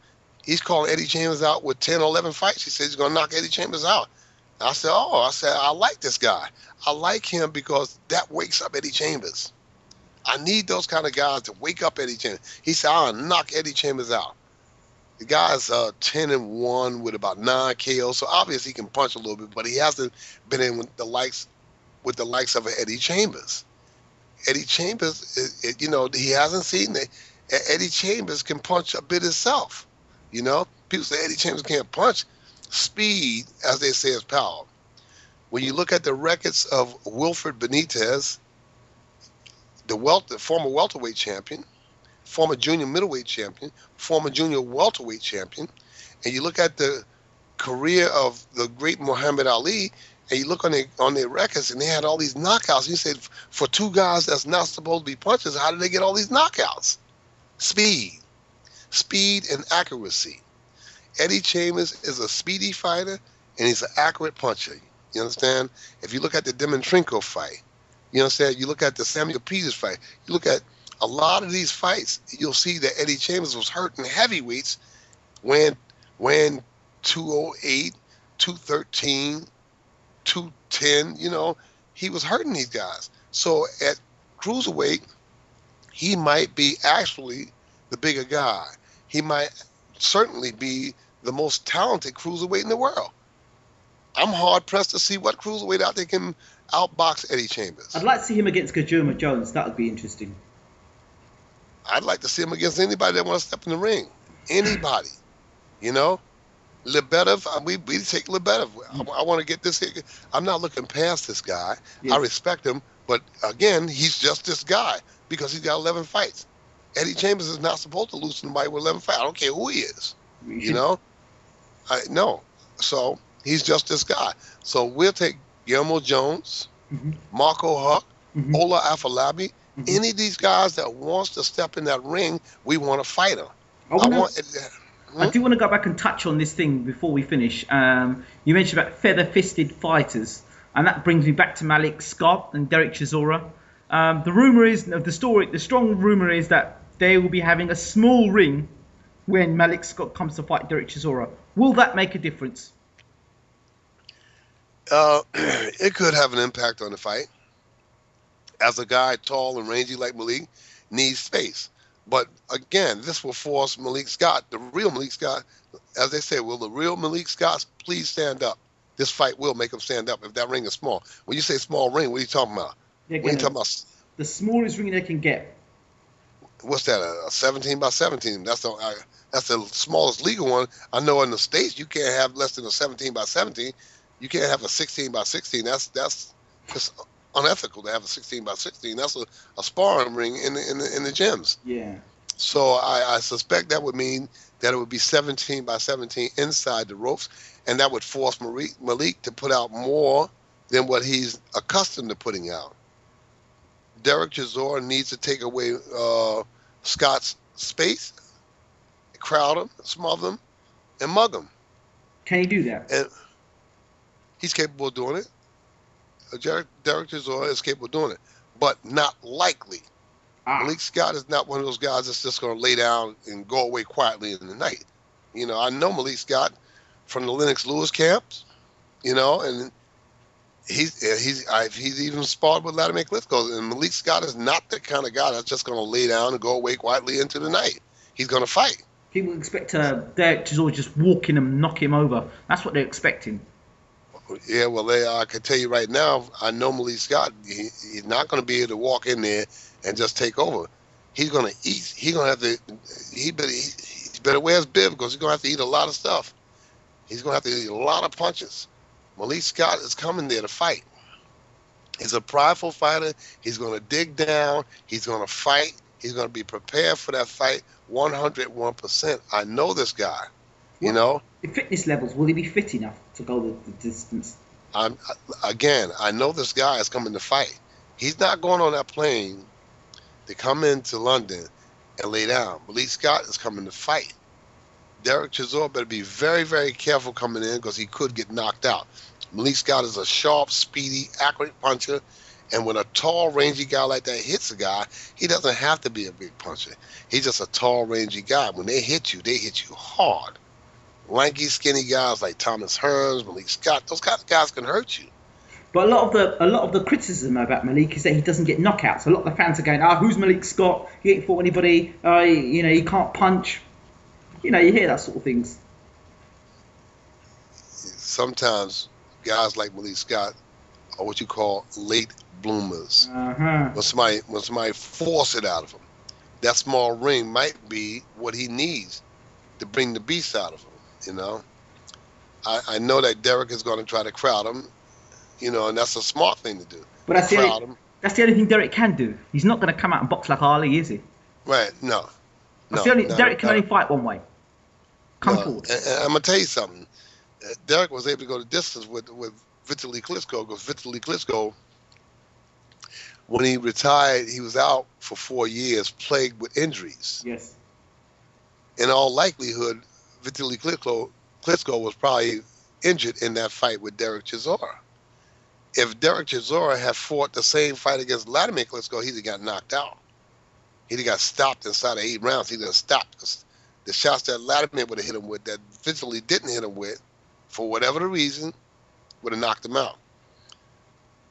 He's calling Eddie Chambers out with 10 or 11 fights. He says he's going to knock Eddie Chambers out. I said, I like this guy. I like him because that wakes up Eddie Chambers. I need those kind of guys to wake up Eddie Chambers. He said, I'll knock Eddie Chambers out. The guy's 10-1 with about 9 KOs, so obviously he can punch a little bit, but he hasn't been in with the likes of Eddie Chambers. Eddie Chambers, you know, he hasn't seen it. Eddie Chambers can punch a bit himself. You know, people say Eddie Chambers can't punch. Speed, as they say, is power. When you look at the records of Wilfred Benitez, the former welterweight champion, former junior middleweight champion, former junior welterweight champion, and you look at the career of the great Muhammad Ali, and you look on their records, and they had all these knockouts. And you say, for two guys that's not supposed to be punchers, how did they get all these knockouts? Speed and accuracy. Eddie Chambers is a speedy fighter, and he's an accurate puncher. You understand? If you look at the Dimitrenko fight, you understand? You look at the Samuel Peters fight. You look at a lot of these fights, you'll see that Eddie Chambers was hurting heavyweights when 208, 213, 210, you know, he was hurting these guys. So at cruiserweight, he might be actually the bigger guy. He might certainly be the most talented cruiserweight in the world. I'm hard-pressed to see what cruiserweight out there can outbox Eddie Chambers. I'd like to see him against Gajuma Jones. That would be interesting. I'd like to see him against anybody that wants to step in the ring. Anybody. You know? Lebedev, we take Lebedev. I want to get this here. I'm not looking past this guy. Yes. I respect him, but again, he's just this guy because he's got 11 fights. Eddie Chambers is not supposed to lose to somebody with 11 fights. I don't care who he is. You know? No. So he's just this guy. So we'll take Guillermo Jones, Hmm. Marco Huck, Hmm. Ola Afolabi, Hmm. any of these guys that wants to step in that ring, we want to fight them. I I want to. want. I Hmm? do want to go back and touch on this thing before we finish. You mentioned about feather-fisted fighters, and that brings me back to Malik Scott and Derek Chisora. The rumor is of the story. The strong rumor is that they will be having a small ring when Malik Scott comes to fight Derek Chisora. Will that make a difference? It could have an impact on the fight. As a guy tall and rangy like Malik needs space. But again, this will force Malik Scott, the real Malik Scott, as they say, will the real Malik Scott please stand up? This fight will make him stand up if that ring is small. When you say small ring, what are you talking about? They're What are you gonna talking about? the smallest ring they can get. What's that? A 17 by 17? That's the smallest legal one. I know in the states you can't have less than a 17 by 17. You can't have a 16 by 16. That's just unethical to have a 16 by 16. That's a sparring ring in the gyms. Yeah. So I suspect that would mean that it would be 17 by 17 inside the ropes, and that would force Malik to put out more than what he's accustomed to putting out. Derek Chisora needs to take away Scott's space, crowd him, smother him, and mug him. Can he do that? And he's capable of doing it. Derek Chisora is capable of doing it, but not likely. Ah. Malik Scott is not one of those guys that's just going to lay down and go away quietly in the night. I know Malik Scott from the Lennox Lewis camps, and he's even sparred with Latimer Klitschko, and Malik Scott is not the kind of guy that's just going to lay down and go away quietly into the night. He's going to fight. People expect Derek Chisora just walk in and knock him over. That's what they're expecting. Yeah, well, I can tell you right now, I know Malik Scott. He's not going to be able to walk in there and just take over. He's going to eat. He's going to have to. He better wear his bib because he's going to have to eat a lot of stuff. He's going to have to eat a lot of punches. Malik Scott is coming there to fight. He's a prideful fighter. He's going to dig down. He's going to fight. He's going to be prepared for that fight 101%. I know this guy. The fitness levels, will he be fit enough to go the distance? I know this guy is coming to fight. He's not going on that plane to come into London and lay down. Malik Scott is coming to fight. Derek Chisora better be very, very careful coming in because he could get knocked out. Malik Scott is a sharp, speedy, accurate puncher. And when a tall, rangy guy like that hits a guy, he doesn't have to be a big puncher. He's just a tall, rangy guy. When they hit you hard. Lanky, skinny guys like Thomas Hearns, Malik Scott, those kind of guys can hurt you. But a lot of the criticism about Malik is that he doesn't get knockouts. A lot of the fans are going, who's Malik Scott? He ain't fought anybody. He can't punch. You hear that sort of things. Sometimes guys like Malik Scott are what you call late bloomers. Uh-huh. When somebody force it out of him, that small ring might be what he needs to bring the beast out of him. I know that Derek is going to try to crowd him, and that's a smart thing to do. But that's the only thing Derek can do. He's not going to come out and box like Ali, is he? Right? No. Derek can only fight one way. Come forward. And I'm gonna tell you something. Derek was able to go the distance with Vitaly Klitschko because Vitaly Klitschko, when he retired, he was out for 4 years, plagued with injuries. Yes. In all likelihood, Vitaly Klitschko was probably injured in that fight with Derek Chisora. If Derek Chisora had fought the same fight against Vladimir Klitschko, he'd have got knocked out. He'd have got stopped inside of 8 rounds. He'd have stopped because the shots that Vladimir would have hit him with, that Vitaly didn't hit him with, for whatever the reason, would have knocked him out.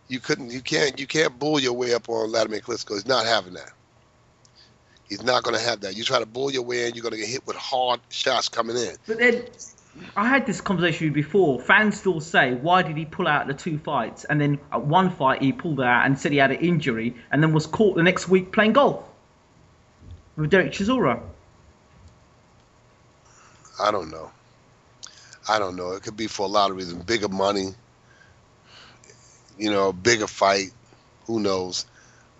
You can't bull your way up on Vladimir Klitschko. He's not having that. He's not going to have that. You try to bull your way in, you're going to get hit with hard shots coming in. But then, I had this conversation before. Fans still say, why did he pull out the 2 fights? And then at one fight, he pulled out and said he had an injury and then was caught the next week playing golf with Derek Chisora. I don't know. It could be for a lot of reasons. Bigger money, bigger fight. Who knows?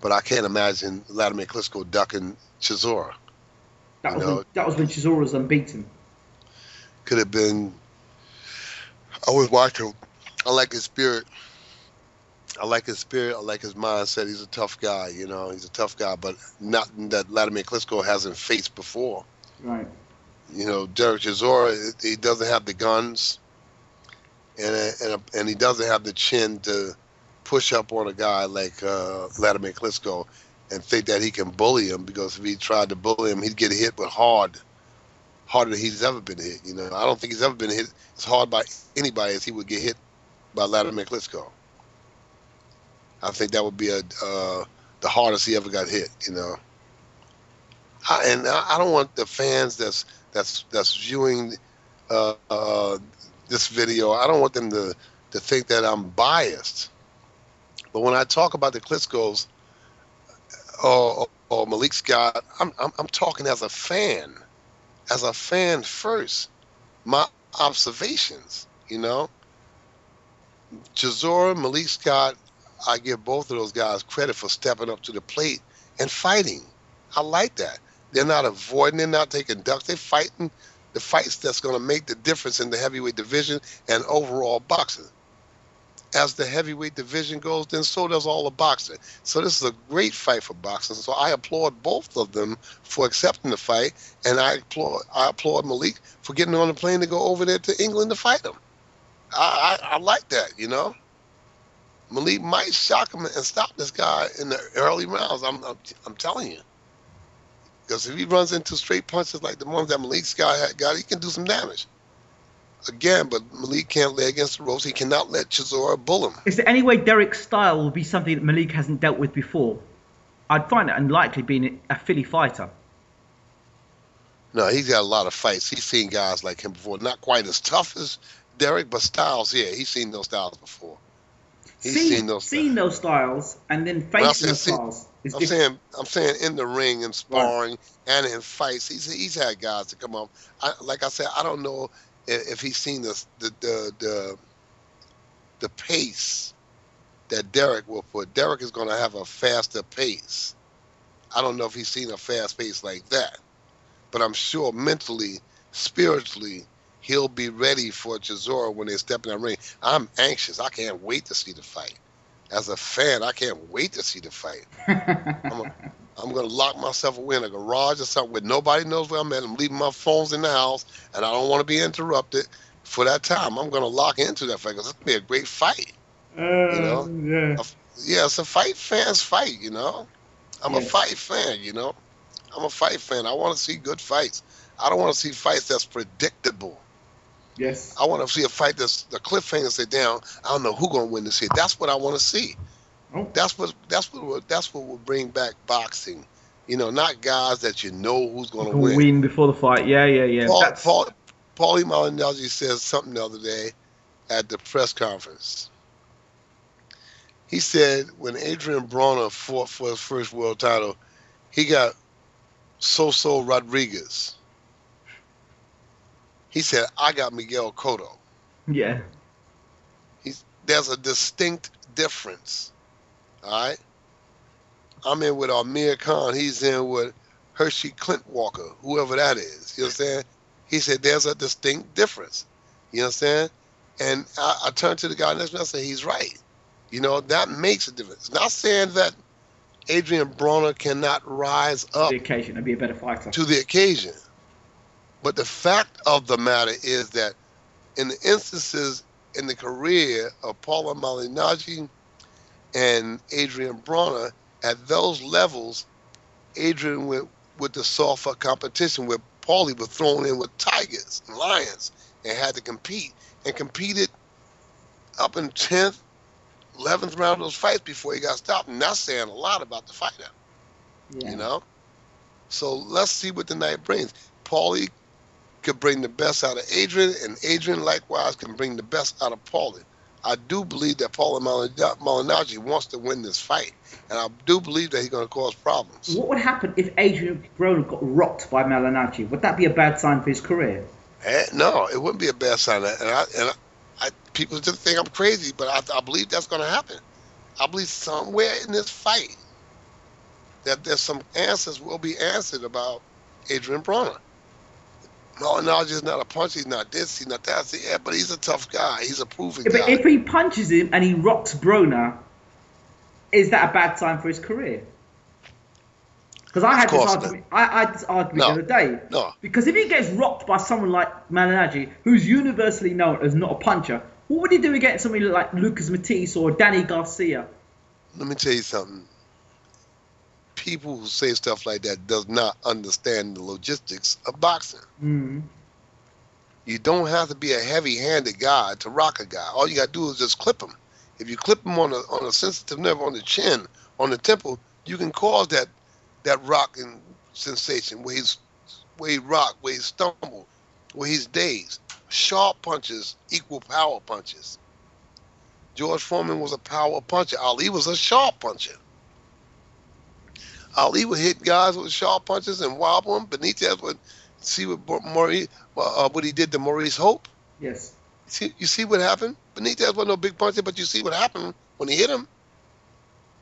But I can't imagine Vladimir Klitschko ducking Chisora. That was when Chisora was unbeaten. Could have been. I always watch him. I like his spirit. I like his spirit. I like his mindset. He's a tough guy. You know, he's a tough guy, but nothing that Vladimir Klitschko hasn't faced before. Right. You know, Derek Chisora, he doesn't have the guns, and he doesn't have the chin to push up on a guy like Vladimir Klitschko and think that he can bully him, because if he tried to bully him, he'd get hit with harder than he's ever been hit. You know, I don't think he's ever been hit as hard by anybody as he would get hit by Vladimir Klitschko. I think that would be the hardest he ever got hit. You know, I don't want the fans that's viewing uh, uh, this video. I don't want them to think that I'm biased. But when I talk about the Klitschko's or Malik Scott, I'm talking as a fan first. My observations, you know, Chisora, Malik Scott, I give both of those guys credit for stepping up to the plate and fighting. I like that. They're not avoiding, they're not taking ducks. They're fighting the fights that's going to make the difference in the heavyweight division and overall boxing. As the heavyweight division goes, then so does all the boxing. So this is a great fight for boxing. So I applaud both of them for accepting the fight, and I applaud Malik for getting on the plane to go over there to England to fight him. I like that, you know. Malik might shock him and stop this guy in the early rounds. I'm telling you, because if he runs into straight punches like the ones that Malik's guy had got, he can do some damage. Again, but Malik can't lay against the ropes. He cannot let Chisora bull him. Is there any way Derek's style will be something that Malik hasn't dealt with before? I'd find it unlikely being a Philly fighter. No, he's got a lot of fights. He's seen guys like him before. Not quite as tough as Derek, but styles, yeah, he's seen those styles before. He's seen those styles and then facing those styles. I'm saying in the ring and sparring and in fights, he's had guys to come up. Like I said, I don't know if he's seen the pace that Derek will put. Derek is going to have a faster pace. I don't know if he's seen a fast pace like that, but I'm sure mentally, spiritually, he'll be ready for Chisora when they step in that ring. I'm anxious. I can't wait to see the fight. As a fan, I can't wait to see the fight. I'm going to lock myself away in a garage or something where nobody knows where I'm at. I'm leaving my phones in the house, and I don't want to be interrupted for that time. I'm going to lock into that fight because it's going to be a great fight. You know? Yeah, it's a fight fans fight, you know? I'm a fight fan, you know? I'm a fight fan. I want to see good fights. I don't want to see fights that's predictable. Yes. I want to see a fight that's the cliffhanger sit down. I don't know who's going to win this hit. That's what I want to see. Oh. That's what will bring back boxing. You know, not guys that you know who's going to win before the fight. Yeah. Paulie Malignaggi said something the other day at the press conference. He said when Adrian Broner fought for his first world title, he got Soso Rodriguez. He said, I got Miguel Cotto. Yeah. There's a distinct difference. All right? I'm in with Amir Khan. He's in with Hershey Clint Walker, whoever that is. You understand? He said, there's a distinct difference. You understand? And I turned to the guy next to me and I said, he's right. You know, that makes a difference. Not saying that Adrian Broner cannot rise up to the occasion and be a better fighter. To the occasion. But the fact of the matter is that in the instances in the career of Paulie Malignaggi and Adrian Broner, at those levels, Adrian went with the softer competition, where Paulie was thrown in with tigers and lions and had to compete, and competed up in 10th, 11th round of those fights before he got stopped. And that's saying a lot about the fighter, you know? So let's see what the night brings. Paulie could bring the best out of Adrian, and Adrian likewise can bring the best out of Paulie. I do believe that Paulie Malignaggi wants to win this fight, and I do believe that he's going to cause problems. What would happen if Adrian Broner got rocked by Malignaggi? Would that be a bad sign for his career? No, it wouldn't be a bad sign. And people just think I'm crazy, but I believe that's going to happen. I believe somewhere in this fight that there's some answers will be answered about Adrian Broner. Malignaggi is not a punch. He's not this. He's not that. Yeah, but he's a tough guy. He's a proven guy. But if he punches him and he rocks Broner, is that a bad sign for his career? Because I had this argument. I had this argument the other day. No. Because if he gets rocked by someone like Malignaggi, who's universally known as not a puncher, what would he do against somebody like Lucas Matisse or Danny Garcia? Let me tell you something. People who say stuff like that does not understand the logistics of boxing. Mm. You don't have to be a heavy-handed guy to rock a guy. All you got to do is just clip him. If you clip him on a sensitive nerve on the chin, on the temple, you can cause that rocking sensation where he rock, where he stumble, where he's dazed. Sharp punches equal power punches. George Foreman was a power puncher. Ali was a sharp puncher. Ali would hit guys with sharp punches and wobble them. Benitez would see what he did to Maurice Hope. Yes. You see what happened? Benitez wasn't no big puncher, but you see what happened when he hit him.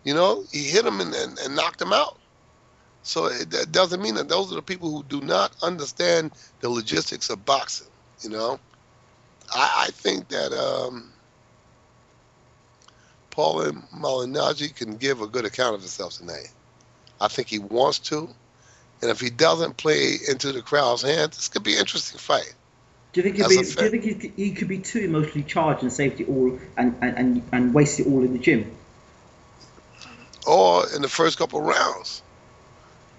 You know, he hit him and knocked him out. So that doesn't mean that those are the people who do not understand the logistics of boxing. You know, I think that Paul Malignaggi can give a good account of himself tonight. I think he wants to, and if he doesn't play into the crowd's hands, this could be an interesting fight. Do you think he could be too emotionally charged and saved it all and waste it all in the gym? Or in the first couple of rounds.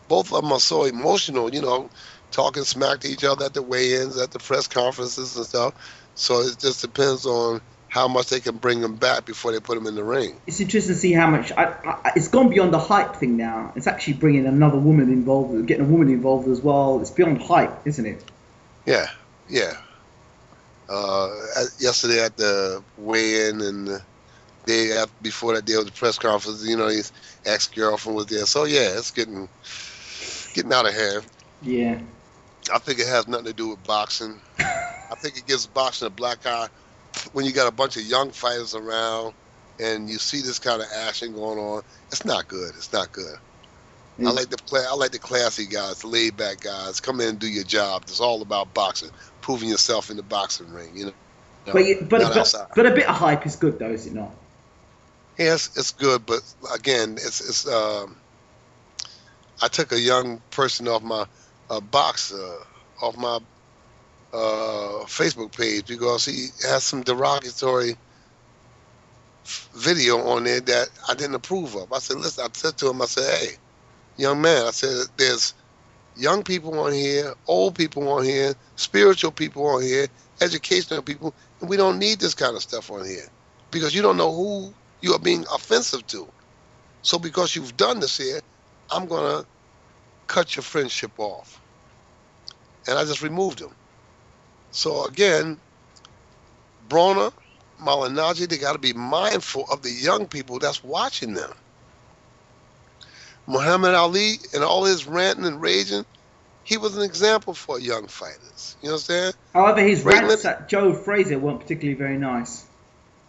Both of them are so emotional, you know, talking smack to each other at the weigh-ins, at the press conferences and stuff. So it just depends on how much they can bring them back before they put them in the ring. It's interesting to see how much... it's gone beyond the hype thing now. It's actually bringing another woman involved, getting a woman involved as well. It's beyond hype, isn't it? Yeah. Yesterday at the weigh-in and the day before that day of the press conference, you know, his ex-girlfriend was there. So, yeah, it's getting out of hand. Yeah. I think it has nothing to do with boxing. I think it gives boxing a black eye when you got a bunch of young fighters around and you see this kind of action going on. It's not good. It's not good. I like the classy guys, the laid back guys. Come in and do your job. It's all about boxing, proving yourself in the boxing ring. You know. But a bit of hype is good, though, is it not? Yes, it's good, but again, it's. I took a young person off my Facebook page because he has some derogatory video on there that I didn't approve of. I said, listen, I said to him, I said, hey, young man, I said, there's young people on here, old people on here, spiritual people on here, educational people, and we don't need this kind of stuff on here because you don't know who you are being offensive to. So because you've done this here, I'm going to cut your friendship off. And I just removed him. So again, Broner, Malignaggi, they got to be mindful of the young people that's watching them. Muhammad Ali and all his ranting and raging, he was an example for young fighters. You understand? However, his rants at Joe Frazier weren't particularly very nice.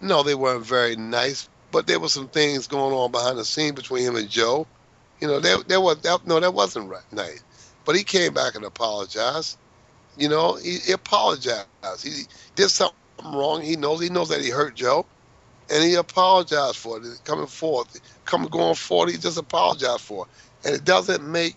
No, they weren't very nice, but there were some things going on behind the scene between him and Joe. You know, that wasn't right, nice. But he came back and apologized. You know, he apologized. He did something wrong. He knows that he hurt Joe, and he apologized for it. Going forward, he just apologized for it. And it doesn't make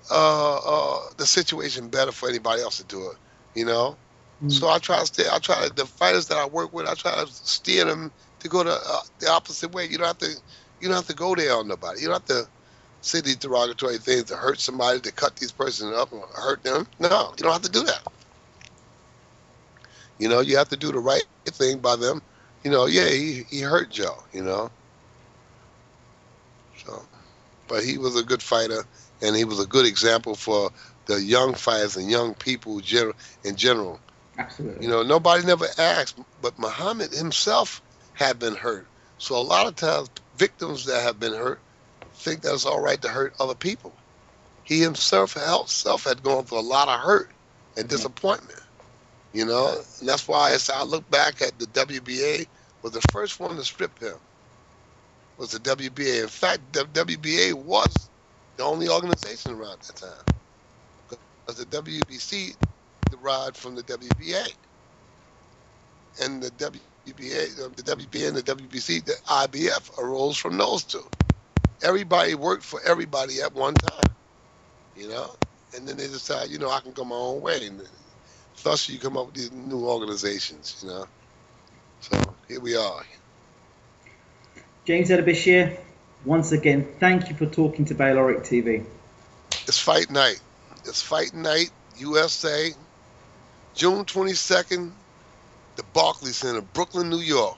the situation better for anybody else to do it. You know. Mm-hmm. So the fighters that I work with, I try to steer them to go the opposite way. You don't have to go there on nobody. You don't have to say these derogatory things to hurt somebody, to cut these persons up or hurt them. No, you don't have to do that. You know, you have to do the right thing by them. You know, yeah, he hurt Joe, you know. So, but he was a good fighter, and he was a good example for the young fighters and young people in general. Absolutely. You know, nobody never asked, but Muhammad himself had been hurt. So a lot of times, victims that have been hurt think that it's all right to hurt other people. He himself had gone through a lot of hurt and disappointment. You know, and that's why I look back at the WBA was the first one to strip him. Was the WBA. In fact, the WBA was the only organization around that time. Because the WBC derived from the WBA. And the WBA, the WBA, and the WBC, the IBF arose from those two. Everybody worked for everybody at one time, you know, and then they decide, you know, I can go my own way, and thus you come up with these new organizations, you know. So here we are. James Ali Bashir, once again, thank you for talking to Bayloric TV. It's fight night. It's fight night, USA, June 22nd, the Barclays Center, Brooklyn, New York.